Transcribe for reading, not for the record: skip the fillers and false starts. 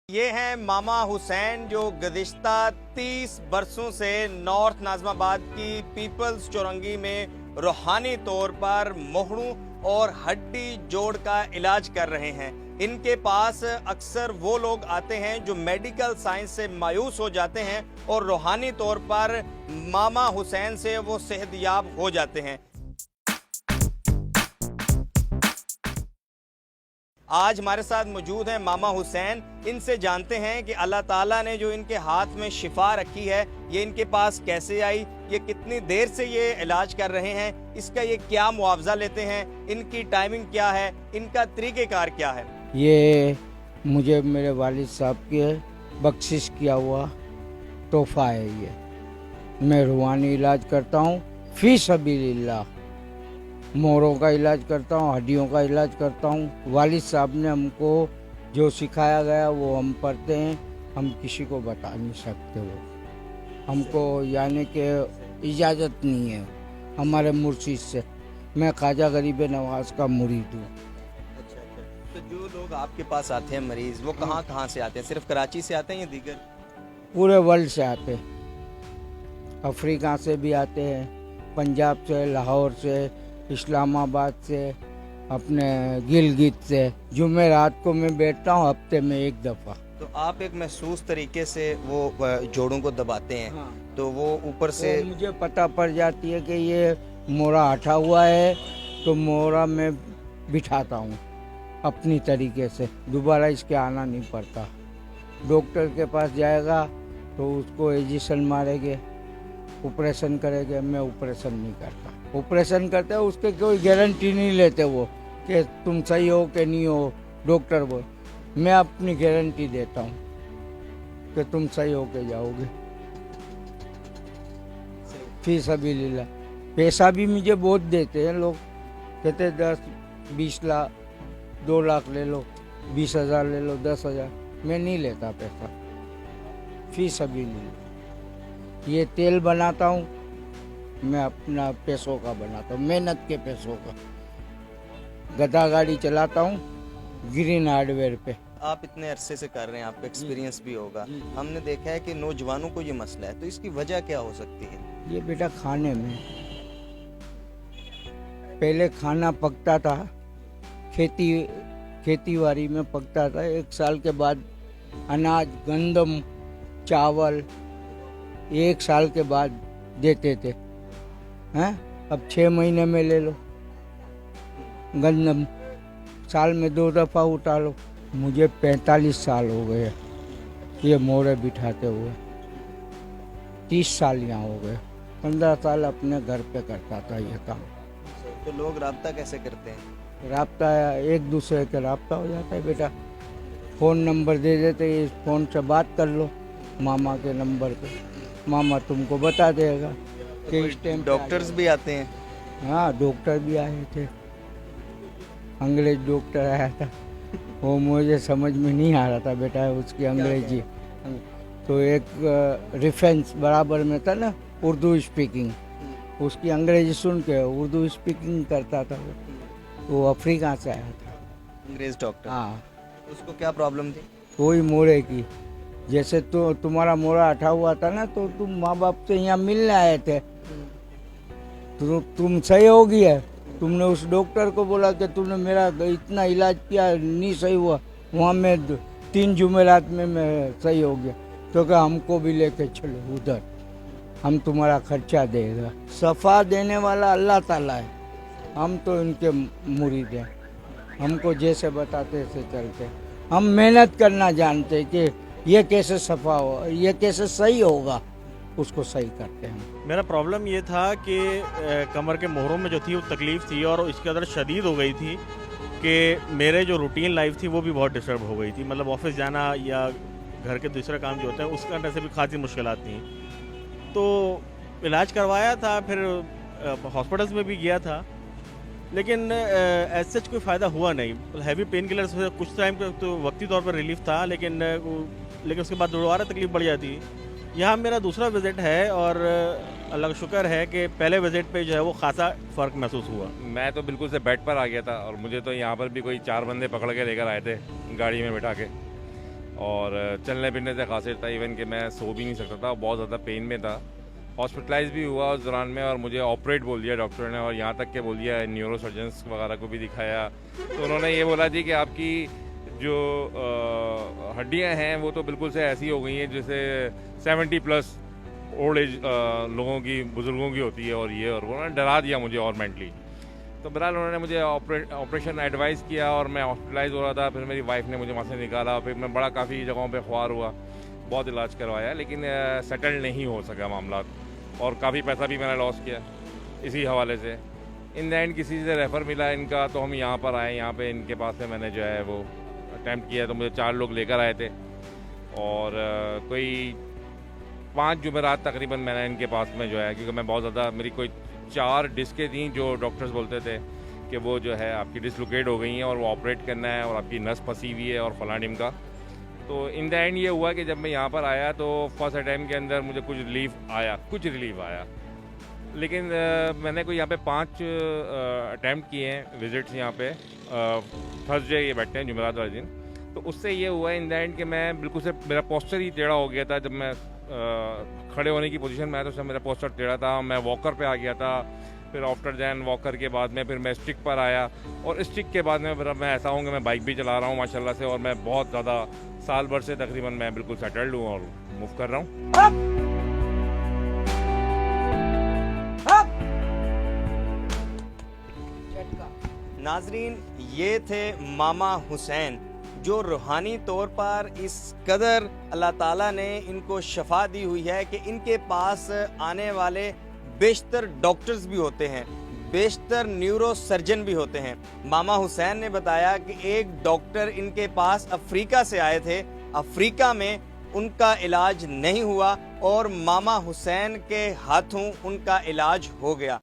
ये हैं मामा हुसैन जो गुज़िश्ता 30 बरसों से नॉर्थ नाज़िमाबाद की पीपल्स चौरंगी में रूहानी तौर पर मुहरों और हड्डी जोड़ का इलाज कर रहे हैं। इनके पास अक्सर वो लोग आते हैं जो मेडिकल साइंस से मायूस हो जाते हैं और रूहानी तौर पर मामा हुसैन से वो सेहतयाब हो जाते हैं। आज हमारे साथ मौजूद हैं मामा हुसैन। इनसे जानते हैं कि अल्लाह ताला ने जो इनके हाथ में शिफा रखी है ये इनके पास कैसे आई, ये कितनी देर से ये इलाज कर रहे हैं, इसका ये क्या मुआवजा लेते हैं, इनकी टाइमिंग क्या है, इनका तरीक़ेकार क्या है। ये मुझे मेरे वालिद साहब के बख्शिश किया हुआ तोहफा है। ये मैं रूहानी इलाज करता हूँ, फी सबीलिल्लाह। मोरों का इलाज करता हूँ, हड्डियों का इलाज करता हूँ। वालिद साहब ने हमको जो सिखाया गया वो हम पढ़ते हैं, हम किसी को बता नहीं सकते। वो हमको यानी कि इजाज़त नहीं है हमारे मुर्शिद से। मैं ख्वाजा गरीब नवाज का मुरीद हूँ। तो जो लोग आपके पास आते हैं मरीज, वो कहाँ कहाँ से आते हैं? सिर्फ कराची से आते हैं या दीगर? पूरे वर्ल्ड से आते हैं। अफ्रीका से भी आते हैं, पंजाब से, लाहौर से, इस्लामाबाद से, अपने गिलगित से। जुमेरात को मैं बैठता हूँ हफ्ते में एक दफ़ा। तो आप एक महसूस तरीके से वो जोड़ों को दबाते हैं। हाँ। तो वो ऊपर से तो मुझे पता पड़ जाती है कि ये मोरा हटा हुआ है, तो मोरा मैं बिठाता हूँ अपनी तरीके से। दोबारा इसके आना नहीं पड़ता। डॉक्टर के पास जाएगा तो उसको इंजेक्शन मारेंगे, ऑपरेशन करेंगे। मैं ऑपरेशन नहीं करता। ऑपरेशन करते हैं उसके कोई गारंटी नहीं लेते वो कि तुम सही हो कि नहीं हो। डॉक्टर बोल, मैं अपनी गारंटी देता हूँ कि तुम सही हो के जाओगे। फी सबीलिल्लाह। पैसा भी मुझे बहुत देते हैं लोग, कहते 10-20 लाख, 2 लाख ले लो, 20,000 ले लो, 10,000। मैं नहीं लेता पैसा, फी सबीलिल्लाह। ये तेल बनाता हूँ मैं, अपना पैसों का बनाता हूँ, मेहनत के पैसों का। गधा गाड़ी चलाता हूँ ग्रीन हार्डवेयर पे। आप इतने अरसे से कर रहे हैं, आपका एक्सपीरियंस भी होगा। हमने देखा है कि नौजवानों को ये मसला है, तो इसकी वजह क्या हो सकती है? ये बेटा खाने में, पहले खाना पकता था, खेतीबाड़ी में पकता था। 1 साल के बाद अनाज, गंदम, चावल 1 साल के बाद देते थे। हैं अब 6 महीने में ले लो गंदम, साल में 2 दफ़ा उठा लो। मुझे 45 साल हो गए ये मोरे बिठाते हुए। 30 साल यहाँ हो गए। 15 साल अपने घर पे करता था ये काम। तो लोग राब्ता कैसे करते हैं? राब्ता एक दूसरे के राब्ता हो जाता है बेटा। फ़ोन नंबर दे देते, इस फ़ोन से बात कर लो मामा के नंबर पे, मामा तुमको बता देगा कि इस टाइम। डॉक्टर्स भी आते हैं? हाँ, डॉक्टर भी आए थे। अंग्रेज डॉक्टर आया था, वो मुझे समझ में नहीं आ रहा था बेटा उसकी अंग्रेजी। तो एक रेफरेंस बराबर में था ना, उर्दू स्पीकिंग, उसकी अंग्रेजी सुन के उर्दू स्पीकिंग करता था। वो अफ्रीका से आया था, अंग्रेज डॉक्टर। हाँ। उसको क्या प्रॉब्लम थी? कोई मोरे की, जैसे तो तुम्हारा मोरा हटा हुआ था ना, तो तुम माँ बाप से यहाँ मिलने आए थे, तो तुम सही हो गया। तुमने उस डॉक्टर को बोला कि तुमने मेरा इतना इलाज किया, नहीं सही हुआ, वहाँ में 3 जुमेरात में मैं सही हो गया। तो क्या हमको भी लेके चलो उधर, हम तुम्हारा खर्चा देगा। सफ़ा देने वाला अल्लाह ताला है, हम तो इनके मुरीद हैं। हमको जैसे बताते ऐसे चलते। हम मेहनत करना जानते कि ये कैसे सफ़ा हो, ये कैसे सही होगा, उसको सही करते हैं। मेरा प्रॉब्लम ये था कि कमर के मोहरों में जो थी वो तकलीफ़ थी, और इसके अंदर शदीद हो गई थी कि मेरे जो रूटीन लाइफ थी वो भी बहुत डिस्टर्ब हो गई थी। मतलब ऑफिस जाना या घर के दूसरे काम जो होते हैं उसके अंदर से भी खासी मुश्किलात थी। तो इलाज करवाया था, फिर हॉस्पिटल्स में भी गया था, लेकिन एज सच कोई फ़ायदा हुआ नहीं। हैवी पेन किलर से कुछ टाइम तो वक्ती तौर पर रिलीफ था, लेकिन उसके बाद दोबारा तकलीफ़ बढ़ जाती। यहाँ मेरा दूसरा विज़िट है और अल्लाह का शुक्र है कि पहले विज़िट पे जो है वो खासा फ़र्क महसूस हुआ। मैं तो बिल्कुल से बेड पर आ गया था, और मुझे तो यहाँ पर भी कोई 4 बंदे पकड़ के लेकर आए थे गाड़ी में बैठा के। और चलने फिरने से कासिर था, इवन कि मैं सो भी नहीं सकता था, बहुत ज़्यादा पेन में था। हॉस्पिटलाइज भी हुआ उस दौरान में और मुझे ऑपरेट बोल दिया डॉक्टर ने, और यहाँ तक के बोल दिया न्यूरो सर्जन्स वगैरह को भी दिखाया, तो उन्होंने ये बोला जी कि आपकी जो हड्डियाँ हैं वो तो बिल्कुल से ऐसी हो गई हैं जैसे 70+ ओल्ड एज लोगों की, बुज़ुर्गों की होती है, और ये और वो उन्होंने डरा दिया मुझे और मेंटली। तो बहरहाल उन्होंने मुझे ऑपरेशन एडवाइस किया और मैं हॉस्पिटलाइज हो रहा था। फिर मेरी वाइफ ने मुझे वहाँ से निकाला, फिर मैं बड़ा काफ़ी जगहों पे ख्वार हुआ, बहुत इलाज करवाया, लेकिन सेटल नहीं हो सका मामला, और काफ़ी पैसा भी मैंने लॉस किया इसी हवाले से। इन द एंड किसी से रेफ़र मिला इनका, तो हम यहाँ पर आए। यहाँ पे इनके पास से मैंने जो है वो अटैम्प्ट किया, तो मुझे 4 लोग लेकर आए थे, और कोई 5 जुमेरात तकरीबन मैंने इनके पास में जो है, क्योंकि मैं बहुत ज़्यादा, मेरी कोई 4 डिस्कें थी जो डॉक्टर्स बोलते थे कि वो जो है आपकी डिसलोकेट हो गई हैं और वो ऑपरेट करना है, और आपकी नस फंसी हुई है और फलानिम का। तो इन द एंड ये हुआ कि जब मैं यहाँ पर आया तो फर्स्ट अटैम्प्ट के अंदर मुझे कुछ रिलीफ आया, लेकिन मैंने कोई यहाँ पे 5 अटैम्प्ट किए हैं विजिट्स यहाँ पे। थर्सडे ये बैठते हैं, जुमेरात वाले दिन। तो उससे ये हुआ इन द एंड कि मैं बिल्कुल से, मेरा पोस्चर ही टेढ़ा हो गया था। जब मैं खड़े होने की पोजीशन में आया तो उससे मेरा पोस्चर टेढ़ा था, मैं वॉकर पे आ गया था। फिर आफ्टर दैन वॉकर के बाद में फिर मैं स्टिक पर आया, और स्टिक के बाद में फिर मैं ऐसा हूँ कि मैं बाइक भी चला रहा हूँ माशाल्लाह से, और मैं बहुत ज़्यादा साल भर से तकरीबन मैं बिल्कुल सेटल्ड हूँ और मूव कर रहा हूँ। नाजरीन, ये थे मामा हुसैन, जो रूहानी तौर पर इस कदर अल्लाह ताला ने इनको शफा दी हुई है कि इनके पास आने वाले बेशतर डॉक्टर्स भी होते हैं, बेशतर न्यूरो सर्जन भी होते हैं। मामा हुसैन ने बताया कि एक डॉक्टर इनके पास अफ्रीका से आए थे, अफ्रीका में उनका इलाज नहीं हुआ और मामा हुसैन के हाथों उनका इलाज हो गया।